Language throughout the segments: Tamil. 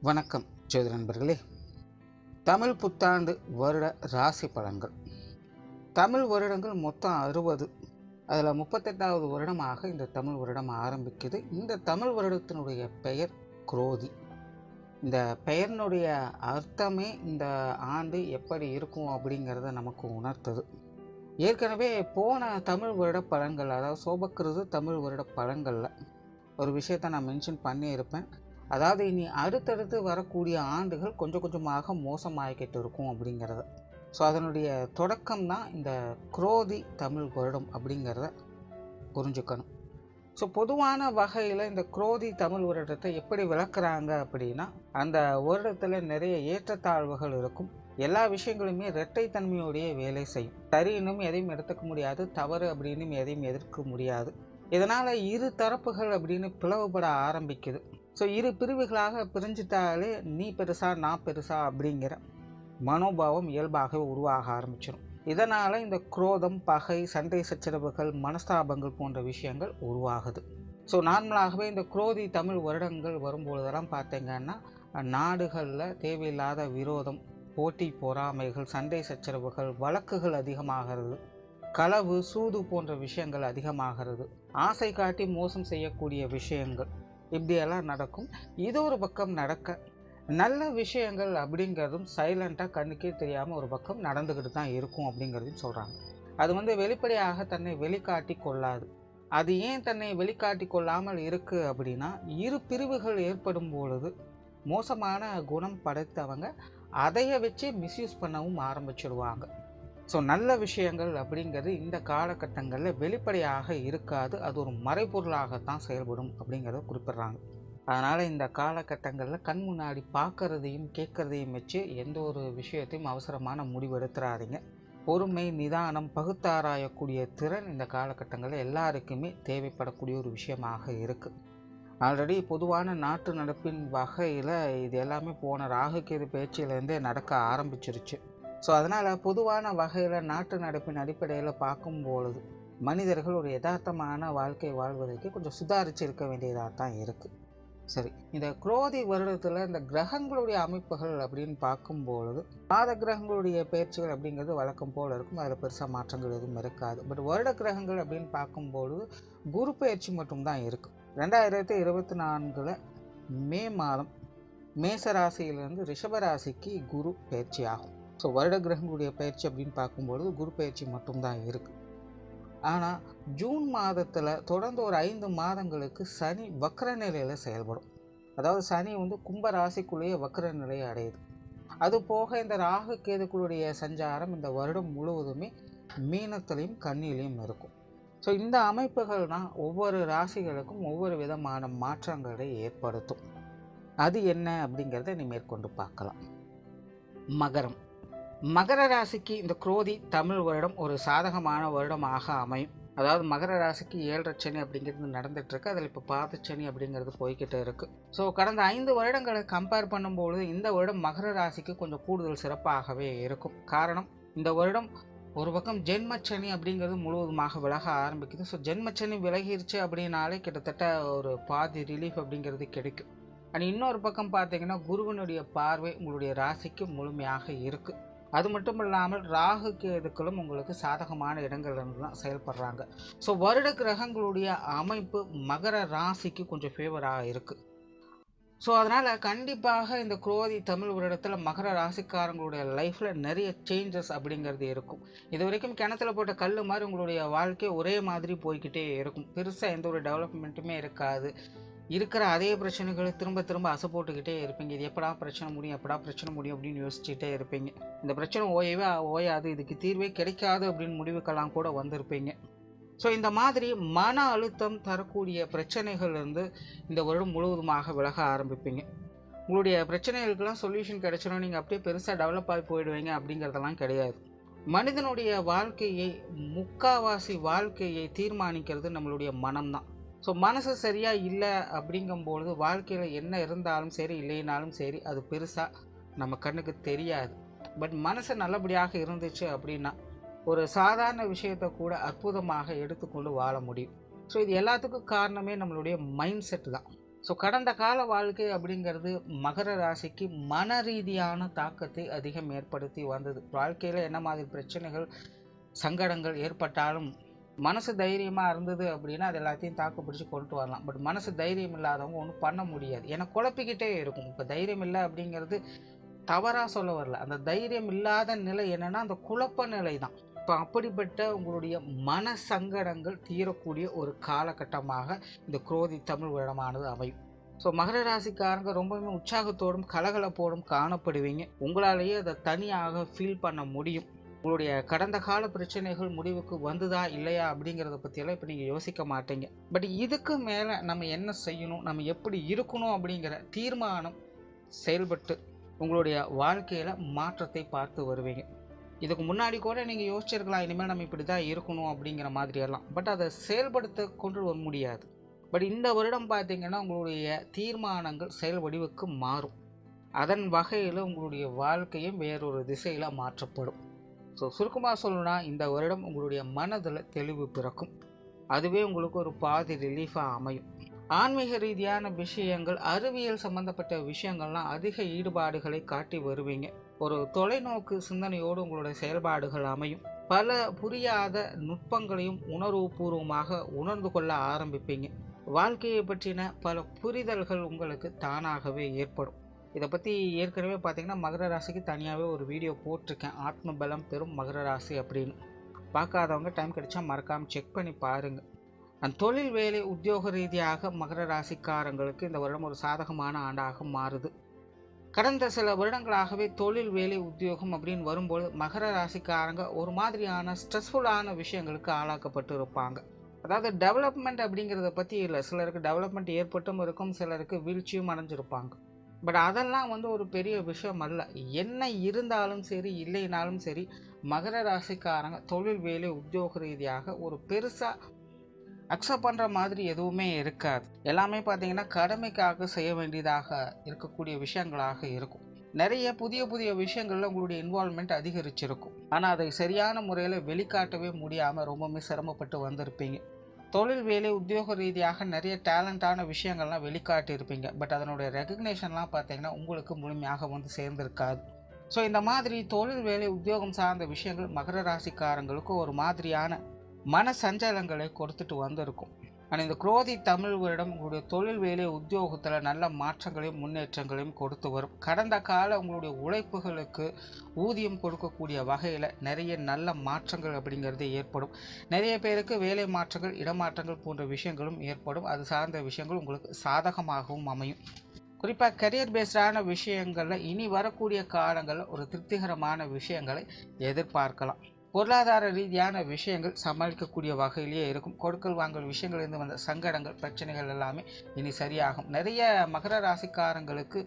வணக்கம் ஜோதி நண்பர்களே. தமிழ் புத்தாண்டு வருட ராசி பலன்கள். தமிழ் வருடங்கள் மொத்தம் 60. அதில் 38வது வருடமாக இந்த தமிழ் வருடம் ஆரம்பிக்குது. இந்த தமிழ் வருடத்தினுடைய பெயர் குரோதி. இந்த பெயரினுடைய அர்த்தமே இந்த ஆண்டு எப்படி இருக்கும் அப்படிங்கிறத நமக்கு உணர்த்துது. ஏற்கனவே போன தமிழ் வருட பலன்கள், அதாவது சோபக்கிருது தமிழ் வருட பலன்களில் ஒரு விஷயத்தை நான் மென்ஷன் பண்ணியிருப்பேன். அதாவது இனி அடுத்தடுத்து வரக்கூடிய ஆண்டுகள் கொஞ்சம் கொஞ்சமாக மோசமாகிக்கிட்டு இருக்கும் அப்படிங்கிறத. ஸோ அதனுடைய தொடக்கம் தான் இந்த குரோதி தமிழ் வருடம் அப்படிங்கிறத புரிஞ்சுக்கணும். ஸோ பொதுவான வகையில் இந்த குரோதி தமிழ் வருடத்தை எப்படி விளக்குறாங்க அப்படின்னா, அந்த வருடத்தில் நிறைய ஏற்றத்தாழ்வுகள் இருக்கும். எல்லா விஷயங்களுமே இரட்டைத்தன்மையோடைய வேலை செய்யும். சரின்னும் எதையும் எடுத்துக்க முடியாது, தவறு அப்படின்னு எதையும் எதிர்க்க முடியாது. இதனால் இரு தரப்புகள் அப்படின்னு பிளவுபட ஆரம்பிக்குது. ஸோ இரு பிரிவுகளாக பிரிஞ்சிட்டாலே நீ பெருசா நான் பெருசா அப்படிங்கிற மனோபாவம் இயல்பாகவே உருவாக ஆரம்பிச்சிடும். இதனால் இந்த குரோதம், பகை, சண்டை சச்சரவுகள், மனஸ்தாபங்கள் போன்ற விஷயங்கள் உருவாகுது. ஸோ நார்மலாகவே இந்த குரோதி தமிழ் வருடங்கள் வரும்பொழுதெல்லாம் பார்த்தீங்கன்னா நாடுகளில் தேவையில்லாத விரோதம், போட்டி பொறாமைகள், சண்டை சச்சரவுகள், வழக்குகள் அதிகமாகிறது. களவு, சூது போன்ற விஷயங்கள் அதிகமாகிறது. ஆசை காட்டி மோசம் செய்யக்கூடிய விஷயங்கள் இப்படியெல்லாம் நடக்கும். இது ஒரு பக்கம் நடக்க, நல்ல விஷயங்கள் அப்படிங்கிறதும் சைலண்ட்டாக கண்ணுக்கே தெரியாமல் ஒரு பக்கம் நடந்துக்கிட்டு தான் இருக்கும் அப்படிங்கிறதையும் சொல்கிறாங்க. அது வெளிப்படையாக தன்னை வெளிக்காட்டி கொள்ளாது. அது ஏன் தன்னை வெளிக்காட்டி கொள்ளாமல் இருக்குது அப்படின்னா, இரு பிரிவுகள் ஏற்படும் பொழுது மோசமான குணம் படைத்தவங்க அதைய வச்சு மிஸ்யூஸ் பண்ணவும் ஆரம்பிச்சிடுவாங்க. ஸோ நல்ல விஷயங்கள் அப்படிங்கிறது இந்த காலகட்டங்களில் வெளிப்படையாக இருக்காது. அது ஒரு மறைபொருளாகத்தான் செயல்படும் அப்படிங்கிறத குறிப்பிட்றாங்க. அதனால் இந்த காலகட்டங்களில் கண் முன்னாடி பார்க்குறதையும் கேட்குறதையும் வச்சு எந்த ஒரு விஷயத்தையும் அவசரமான முடிவு எடுத்துடாதீங்க. பொறுமை, நிதானம், பகுத்தாராயக்கூடிய திறன் இந்த காலகட்டங்களில் எல்லாருக்குமே தேவைப்படக்கூடிய ஒரு விஷயமாக இருக்குது. ஆல்ரெடி பொதுவான நாட்டு நடப்பின் வகையில் இது எல்லாமே போன ராகுகேது பேச்சிலேருந்தே நடக்க ஆரம்பிச்சிருச்சு. ஸோ அதனால் பொதுவான வகையில் நாட்டு நடப்பின் அடிப்படையில் பார்க்கும்பொழுது மனிதர்கள் ஒரு யதார்த்தமான வாழ்க்கை வாழ்வதற்கு கொஞ்சம் சுதாரித்து இருக்க வேண்டியதாக தான் இருக்குது. சரி, இந்த குரோதி வருடத்தில் இந்த கிரகங்களுடைய அமைப்புகள் அப்படின்னு பார்க்கும்பொழுது மாத கிரகங்களுடைய பயிற்சிகள் அப்படிங்கிறது வழக்கம் போல் இருக்கும். அதில் பெருசாக மாற்றங்கள் எதுவும் இருக்காது. பட் வருட கிரகங்கள் அப்படின்னு பார்க்கும்பொழுது குரு பயிற்சி மட்டும்தான் இருக்குது. 2024 மே மாதம் மேசராசியிலிருந்து ரிஷபராசிக்கு குரு பயிற்சி ஆகும். ஸோ வருட கிரகங்களுடைய பயிற்சி அப்படின்னு பார்க்கும்பொழுது குரு பயிற்சி மட்டும்தான் இருக்குது. ஆனால் ஜூன் மாதத்தில் தொடர்ந்து ஒரு 5 மாதங்களுக்கு சனி வக்ர நிலையில் செயல்படும். அதாவது சனி கும்ப ராசிக்குள்ளேயே வக்ர நிலையை அடையுது. அது போக இந்த ராகு கேதுக்களுடைய சஞ்சாரம் இந்த வருடம் முழுவதுமே மீனத்திலையும் கன்னியிலையும் இருக்கும். ஸோ இந்த அமைப்புகள் தான் ஒவ்வொரு ராசிகளுக்கும் ஒவ்வொரு விதமான மாற்றங்களை ஏற்படுத்தும். அது என்ன அப்படிங்கிறத நீ மேற்கொண்டு பார்க்கலாம். மகரம். மகர ராசிக்கு இந்த குரோதி தமிழ் வருடம் ஒரு சாதகமான வருடமாக அமையும். அதாவது மகர ராசிக்கு 7 சனி அப்படிங்கிறது நடந்துகிட்ருக்கு. அதில் இப்போ பாதச்சனி அப்படிங்கிறது போய்கிட்டு இருக்குது. ஸோ கடந்த 5 வருடங்களை கம்பேர் பண்ணும்பொழுது இந்த வருடம் மகர ராசிக்கு கொஞ்சம் கூடுதல் சிறப்பாகவே இருக்கும். காரணம், இந்த வருடம் ஒரு பக்கம் ஜென்மச்சனி அப்படிங்கிறது முழுவதுமாக விலக ஆரம்பிக்குது. ஸோ ஜென்மச்சனி விலகிருச்சு அப்படின்னாலே கிட்டத்தட்ட ஒரு பாதி ரிலீஃப் அப்படிங்கிறது கிடைக்கும். அண்ட் இன்னொரு பக்கம் பார்த்தீங்கன்னா குருவினுடைய பார்வை உங்களுடைய ராசிக்கு முழுமையாக இருக்குது. அது மட்டும் இல்லாமல் ராகு கேதுக்களும் உங்களுக்கு சாதகமான இடங்கள்லேருந்து தான் செயல்படுறாங்க. ஸோ வருட கிரகங்களுடைய அமைப்பு மகர ராசிக்கு கொஞ்சம் ஃபேவராக இருக்குது. ஸோ அதனால் கண்டிப்பாக இந்த குரோதி தமிழ் வருடத்தில் மகர ராசிக்காரங்களுடைய லைஃப்பில் நிறைய சேஞ்சஸ் அப்படிங்கிறது இருக்கும். இது வரைக்கும் கிணத்துல போட்ட கல் மாதிரி உங்களுடைய வாழ்க்கை ஒரே மாதிரி போய்கிட்டே இருக்கும். பெருசாக எந்த ஒரு டெவலப்மெண்ட்டுமே இருக்காது. இருக்கிற அதே பிரச்சனைகளை திரும்ப திரும்ப அசை போட்டுக்கிட்டே இருப்பீங்க. இது எப்படா பிரச்சனை முடியும் அப்படின்னு யோசிச்சுட்டே இருப்பீங்க. இந்த பிரச்சனை ஓயாது, இதுக்கு தீர்வே கிடைக்காது அப்படின்னு முடிவுக்கெல்லாம் கூட வந்திருப்பீங்க. ஸோ இந்த மாதிரி மன அழுத்தம் தரக்கூடிய பிரச்சனைகள்லேருந்து இந்த வருடம் முழுவதுமாக விலக ஆரம்பிப்பீங்க. உங்களுடைய பிரச்சனைகளுக்கெல்லாம் சொல்யூஷன் கிடைச்சிடும். நீங்கள் அப்படியே பெருசாக டெவலப் ஆகி போயிடுவீங்க அப்படிங்கிறதெல்லாம் கிடையாது. மனிதனுடைய வாழ்க்கையை, முக்காவாசி வாழ்க்கையை தீர்மானிக்கிறது நம்மளுடைய மனம்தான். ஸோ மனசு சரியாக இல்லை அப்படிங்கும்பொழுது வாழ்க்கையில் என்ன இருந்தாலும் சரி இல்லைனாலும் சரி அது பெருசாக நம்ம கண்ணுக்கு தெரியாது. பட் மனசு நல்லபடியாக இருந்துச்சு அப்படின்னா ஒரு சாதாரண விஷயத்தை கூட அற்புதமாக எடுத்துக்கொண்டு வாழ முடியும். ஸோ இது எல்லாத்துக்கும் காரணமே நம்மளுடைய மைண்ட் செட்டு தான். ஸோ கடந்த கால வாழ்க்கை அப்படிங்கிறது மகர ராசிக்கு மன ரீதியான தாக்கத்தை அதிகம் ஏற்படுத்தி வந்தது. வாழ்க்கையில் என்ன மாதிரி பிரச்சனைகள் சங்கடங்கள் ஏற்பட்டாலும் மனசு தைரியமாக இருந்தது அப்படின்னா அது எல்லாத்தையும் தாக்கு பிடிச்சி கொண்டு வரலாம். பட் மனசு தைரியம் இல்லாதவங்க ஒன்றும் பண்ண முடியாது. ஏன்னா குழப்பிக்கிட்டே இருக்கும். இப்போ தைரியம் இல்லை அப்படிங்கிறது தவறாக சொல்ல வரல. அந்த தைரியம் இல்லாத நிலை என்னென்னா அந்த குழப்ப நிலை தான். இப்போ அப்படிப்பட்ட உங்களுடைய மன சங்கடங்கள் தீரக்கூடிய ஒரு காலகட்டமாக இந்த குரோதி தமிழ் வருடமானது அமையும். ஸோ மகர ராசிக்காரங்க ரொம்பவுமே உற்சாகத்தோடும் கலகலப்போடும் காணப்படுவீங்க. உங்களாலேயே அதை தனியாக ஃபீல் பண்ண முடியும். உங்களுடைய கடந்த கால பிரச்சனைகள் முடிவுக்கு வந்துதா இல்லையா அப்படிங்கிறத பற்றியெல்லாம் இப்போ நீங்கள் யோசிக்க மாட்டீங்க. பட் இதுக்கு மேலே நம்ம என்ன செய்யணும், நம்ம எப்படி இருக்கணும் அப்படிங்கிற தீர்மானம் செயல்பட்டு உங்களுடைய வாழ்க்கையில் மாற்றத்தை பார்த்து வருவீங்க. இதுக்கு முன்னாடி கூட நீங்கள் யோசிச்சிருக்கலாம், இனிமேல் நம்ம இப்படி தான் இருக்கணும் அப்படிங்கிற மாதிரியெல்லாம். பட் அதை செயல்படுத்த கொண்டு வர முடியாது. பட் இந்த வருடம் பார்த்திங்கன்னா உங்களுடைய தீர்மானங்கள் செயல் வடிவுக்கு மாறும். அதன் வகையில் உங்களுடைய வாழ்க்கையும் வேறொரு திசையில் மாற்றப்படும். ஸோ சுருக்கமாக சொல்லணும்னா இந்த வருடம் உங்களுடைய மனதில் தெளிவு பிறக்கும். அதுவே உங்களுக்கு ஒரு பாதி ரிலீஃபாக அமையும். ஆன்மீக ரீதியான விஷயங்கள், அறிவியல் சம்பந்தப்பட்ட விஷயங்கள்லாம் அதிக ஈடுபாடுகளை காட்டி வருவீங்க. ஒரு தொலைநோக்கு சிந்தனையோடு உங்களுடைய செயல்பாடுகள் அமையும். பல புரியாத நுட்பங்களையும் உணர்வுபூர்வமாக உணர்ந்து கொள்ள ஆரம்பிப்பீங்க. வாழ்க்கையை பற்றின பல புரிதல்கள் உங்களுக்கு தானாகவே ஏற்படும். இதை பற்றி ஏற்கனவே பார்த்திங்கன்னா மகர ராசிக்கு தனியாகவே ஒரு வீடியோ போட்டிருக்கேன், ஆத்ம பலம் பெறும் மகர ராசி அப்படின்னு. பார்க்காதவங்க டைம் கிடைச்சா மறக்காமல் செக் பண்ணி பாருங்கள். தொழில் வேலை உத்தியோக ரீதியாக மகர ராசிக்காரங்களுக்கு இந்த வருடம் ஒரு சாதகமான ஆண்டாக மாறுது. கடந்த சில வருடங்களாகவே தொழில் வேலை உத்தியோகம் அப்படின்னு வரும்போது மகர ராசிக்காரங்க ஒரு மாதிரியான ஸ்ட்ரெஸ்ஃபுல்லான விஷயங்களுக்கு ஆளாக்கப்பட்டு இருப்பாங்க. அதாவது டெவலப்மெண்ட் அப்படிங்கிறத பற்றி இல்லை, சிலருக்கு டெவலப்மெண்ட் ஏற்பட்டும் இருக்கும், சிலருக்கு வீழ்ச்சியும் அடைஞ்சிருப்பாங்க. பட் அதெல்லாம் ஒரு பெரிய விஷயம் அல்ல. என்ன இருந்தாலும் சரி இல்லைனாலும் சரி மகர ராசிக்காரங்க தொழில் வேலை உத்தியோக ரீதியாக ஒரு பெருசாக அக்செப்ட் பண்ணுற மாதிரி எதுவுமே இருக்காது. எல்லாமே பார்த்தீங்கன்னா கடமைக்காக செய்ய வேண்டியதாக இருக்கக்கூடிய விஷயங்களாக இருக்கும். நிறைய புதிய புதிய விஷயங்களில் உங்களுடைய இன்வால்மெண்ட் அதிகரிச்சிருக்கும். ஆனால் அதை சரியான முறையில் வெளிக்காட்டவே முடியாமல் ரொம்பவுமே சிரமப்பட்டு வந்திருப்பீங்க. தொழில் வேலை உத்தியோக ரீதியாக நிறைய டேலண்டான விஷயங்கள்லாம் வெளிக்காட்டி இருப்பீங்க. பட் அதனுடைய ரெகக்னேஷன்லாம் பார்த்தீங்கன்னா உங்களுக்கு முழுமையாக சேர்ந்திருக்காது. ஸோ இந்த மாதிரி தொழில் வேலை உத்தியோகம் சார்ந்த விஷயங்கள் மகர ராசிக்காரங்களுக்கு ஒரு மாதிரியான மன சஞ்சலங்களை கொடுத்துட்டு வந்திருக்கும். ஆனால் இந்த குரோதி தமிழ் வருடம் உங்களுடைய தொழில் வேலை உத்தியோகத்தில் நல்ல மாற்றங்களையும் முன்னேற்றங்களையும் கொடுத்து வரும். கடந்த கால உங்களுடைய உழைப்புகளுக்கு ஊதியம் கொடுக்கக்கூடிய வகையில் நிறைய நல்ல மாற்றங்கள் அப்படிங்கிறது ஏற்படும். நிறைய பேருக்கு வேலை மாற்றங்கள், இடமாற்றங்கள் போன்ற விஷயங்களும் ஏற்படும். அது சார்ந்த விஷயங்கள் உங்களுக்கு சாதகமாகவும் அமையும். குறிப்பாக கரியர் பேஸ்டான விஷயங்களில் இனி வரக்கூடிய காலங்களில் ஒரு திருப்திகரமான விஷயங்களை எதிர்பார்க்கலாம். பொருளாதார ரீதியான விஷயங்கள் சமாளிக்கக்கூடிய வகையிலேயே இருக்கும். கொடுக்கல் வாங்கல் விஷயங்கள்லேருந்து வந்த சங்கடங்கள், பிரச்சனைகள் எல்லாமே இனி சரியாகும். நிறைய மகர ராசிக்காரங்களுக்கு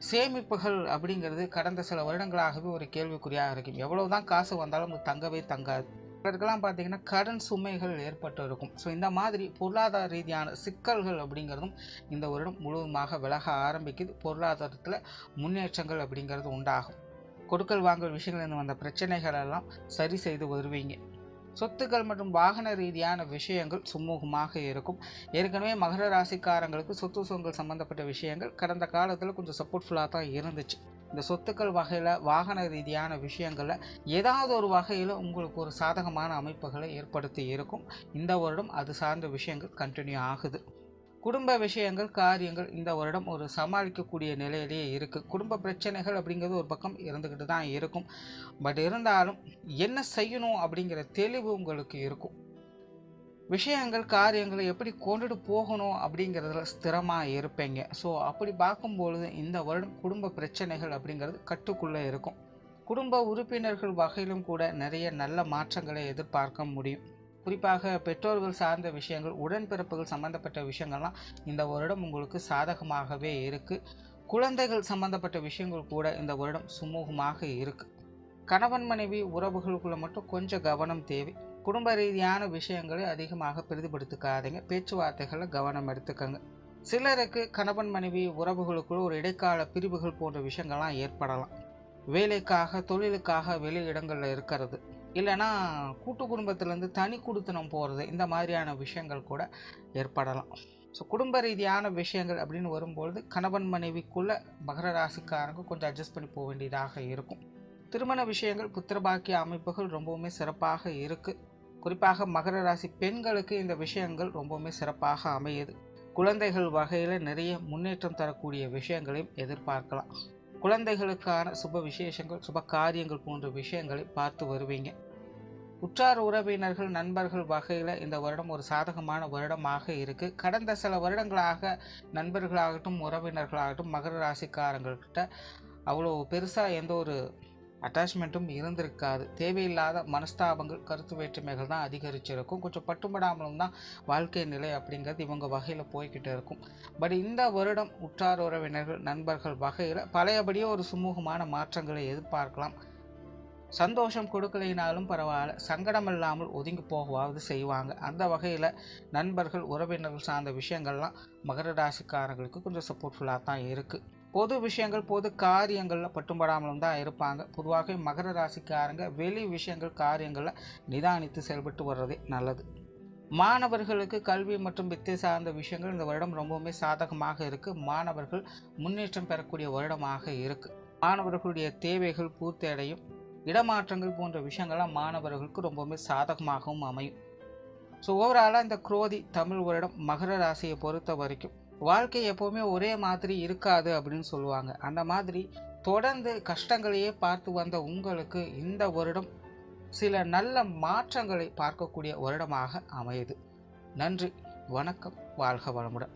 சேமிப்புகள் அப்படிங்கிறது கடந்த சில வருடங்களாகவே ஒரு கேள்விக்குறியாக இருக்கும். எவ்வளவுதான் காசு வந்தாலும் அது தங்கவே தங்காது. இதற்கெல்லாம் பார்த்தீங்கன்னா கடன் சுமைகள் ஏற்பட்டு இருக்கும். ஸோ இந்த மாதிரி பொருளாதார ரீதியான சிக்கல்கள் அப்படிங்கிறதும் இந்த வருடம் முழுவதுமாக விலக ஆரம்பிக்குது. பொருளாதாரத்தில் முன்னேற்றங்கள் அப்படிங்கிறது உண்டாகும். கொடுக்கல் வாங்கல் விஷயங்கள் வந்த பிரச்சனைகள் எல்லாம் சரி செய்து வருவீங்க. சொத்துக்கள் மற்றும் வாகன ரீதியான விஷயங்கள் சுமூகமாக இருக்கும். ஏற்கனவே மகர ராசிக்காரங்களுக்கு சொத்து சுகங்கள் சம்பந்தப்பட்ட விஷயங்கள் கடந்த காலத்தில் கொஞ்சம் சப்போர்ட்ஃபுல்லாக தான் இருந்துச்சு. இந்த சொத்துக்கள் வகையில், வாகன ரீதியான விஷயங்களில் ஏதாவது ஒரு வகையில் உங்களுக்கு ஒரு சாதகமான அமைப்புகளை ஏற்படுத்தி இருக்கும். இந்த வருடம் அது சார்ந்த விஷயங்கள் கண்டினியூ ஆகுது. குடும்ப விஷயங்கள், காரியங்கள் இந்த வருடம் ஒரு சமாளிக்கக்கூடிய நிலையிலேயே இருக்குது. குடும்ப பிரச்சனைகள் அப்படிங்கிறது ஒரு பக்கம் இருந்துக்கிட்டு தான் இருக்கும். பட் இருந்தாலும் என்ன செய்யணும் அப்படிங்கிற தெளிவு உங்களுக்கு இருக்கும். விஷயங்கள், காரியங்களை எப்படி கொண்டுட்டு போகணும் அப்படிங்கிறதுல ஸ்திரமாக இருப்பீங்க. ஸோ அப்படி பார்க்கும்பொழுது இந்த வருடம் குடும்ப பிரச்சனைகள் அப்படிங்கிறது கட்டுக்குள்ளே இருக்கும். குடும்ப உறுப்பினர்கள் வகையிலும் கூட நிறைய நல்ல மாற்றங்களை எதிர்பார்க்க முடியும். குறிப்பாக பெற்றோர்கள் சார்ந்த விஷயங்கள், உடன்பிறப்புகள் சம்பந்தப்பட்ட விஷயங்கள்லாம் இந்த வருடம் உங்களுக்கு சாதகமாகவே இருக்குது. குழந்தைகள் சம்பந்தப்பட்ட விஷயங்கள் கூட இந்த வருடம் சுமூகமாக இருக்குது. கணவன் மனைவி உறவுகளுக்குள்ள மட்டும் கொஞ்சம் கவனம் தேவை. குடும்ப ரீதியான விஷயங்களை அதிகமாக பெரிதுபடுத்திக்காதீங்க. பேச்சுவார்த்தைகளில் கவனம் எடுத்துக்கங்க. சிலருக்கு கணவன் மனைவி உறவுகளுக்குள்ள ஒரு இடைக்கால பிரிவுகள் போன்ற விஷயங்கள்லாம் ஏற்படலாம். வேலைக்காக, தொழிலுக்காக வெளி இடங்களில் இருக்கிறது, இல்லைனா கூட்டு குடும்பத்திலேருந்து தனி குடித்தனம் போகிறது, இந்த மாதிரியான விஷயங்கள் கூட ஏற்படலாம். ஸோ குடும்ப ரீதியான விஷயங்கள் அப்படின்னு வரும்பொழுது கணவன் மனைவிக்குள்ள மகர ராசிக்காரங்க கொஞ்சம் அட்ஜஸ்ட் பண்ணி போக வேண்டியதாக இருக்கும். திருமண விஷயங்கள் புத்திரபாக்கிய அமைப்புகள் ரொம்பவுமே சிறப்பாக இருக்குது. குறிப்பாக மகர ராசி பெண்களுக்கு இந்த விஷயங்கள் ரொம்பவுமே சிறப்பாக அமையுது. குழந்தைகள் வகையில் நிறைய முன்னேற்றம் தரக்கூடிய விஷயங்களையும் எதிர்பார்க்கலாம். குழந்தைகளுக்கான சுப விசேஷங்கள் சுப காரியங்கள் போன்ற விஷயங்களை பார்த்து வருவீங்க. உற்றார் உறவினர்கள் நண்பர்கள் வகையில் இந்த வருடம் ஒரு சாதகமான வருடமாக இருக்குது. கடந்த சில வருடங்களாக நண்பர்களாகட்டும் உறவினர்களாகட்டும் மகர ராசிக்காரங்கள்கிட்ட அவ்வளோ பெருசாக எந்த ஒரு அட்டாச்மெண்ட்டும் இருந்திருக்காது. தேவையில்லாத மனஸ்தாபங்கள் கருத்து வேற்றுமைகள் தான் அதிகரிச்சிருக்கும். கொஞ்சம் பட்டுப்படாமலும் தான் வாழ்க்கை நிலை அப்படிங்கிறது இவங்க வகையில் போய்கிட்டு இருக்கும். பட் இந்த வருடம் உற்றார் உறவினர்கள் நண்பர்கள் வகையில் பழையபடியே ஒரு சுமூகமான மாற்றங்களை எதிர்பார்க்கலாம். சந்தோஷம் கொடுக்கலைனாலும் பரவாயில்ல, சங்கடம் இல்லாமல் ஒதுங்கி போகவாவது செய்வாங்க. அந்த வகையில் நண்பர்கள் உறவினர்கள் சார்ந்த விஷயங்கள்லாம் மகர ராசிக்காரங்களுக்கு கொஞ்சம் சப்போர்ட்ஃபுல்லாக தான் இருக்குது. பொது விஷயங்கள் பொது காரியங்களில் பட்டும்படாமலும் தான் இருப்பாங்க. பொதுவாக மகர ராசிக்காரங்க வெளி விஷயங்கள் காரியங்களில் நிதானித்து செயல்பட்டு வர்றதே நல்லது. மாணவர்களுக்கு கல்வி மற்றும் வித்தை சார்ந்த விஷயங்கள் இந்த வருடம் ரொம்பவுமே சாதகமாக இருக்குது. மாணவர்கள் முன்னேற்றம் பெறக்கூடிய வருடமாக இருக்குது. மாணவர்களுடைய தேவைகள் பூர்த்தி அடையும். இடமாற்றங்கள் போன்ற விஷயங்கள்லாம் மாணவர்களுக்கு ரொம்பவுமே சாதகமாகவும் அமையும். ஸோ ஓவராலாக இந்த குரோதி தமிழ் வருடம் மகர ராசியை பொறுத்த வரைக்கும் வாழ்க்கை எப்போவுமே ஒரே மாதிரி இருக்காது அப்படின்னு சொல்லுவாங்க. அந்த மாதிரி தொடர்ந்து கஷ்டங்களையே பார்த்து வந்த உங்களுக்கு இந்த வருடம் சில நல்ல மாற்றங்களை பார்க்கக்கூடிய வருடமாக அமையுது. நன்றி, வணக்கம், வாழ்க வளமுடன்.